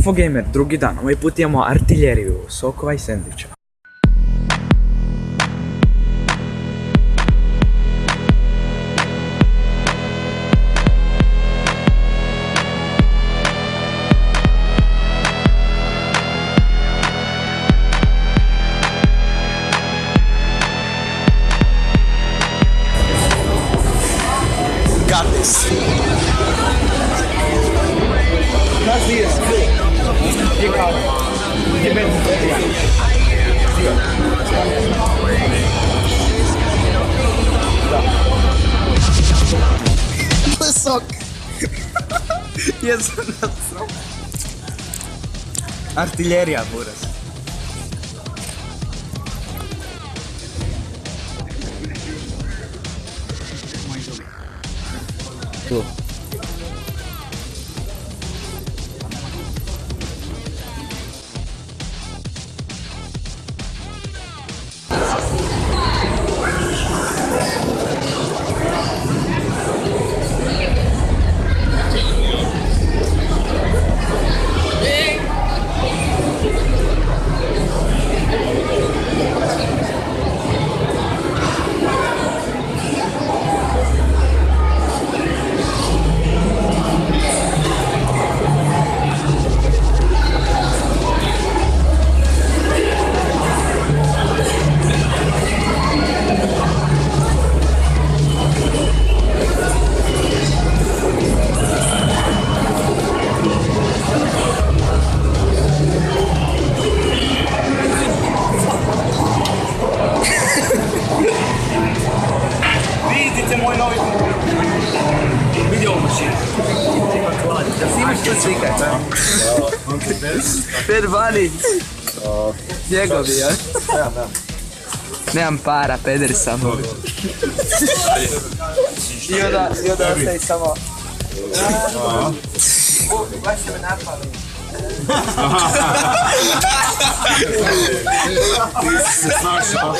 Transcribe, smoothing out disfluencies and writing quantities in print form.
Infogamer, drugi dan. Ovaj put imamo artiljeriju, sokova i sendviča. Got this. That's the Sok. Jesam nasrao. Artiljerija, buraz. Tu. Vidite moj novi video mašinu. Da snimaš to slikaj, da? Pet vani. Njegovi, ja? Nemam para, peder sam. I onda ostaje samo... Baš će me napali. Ti si se snašao.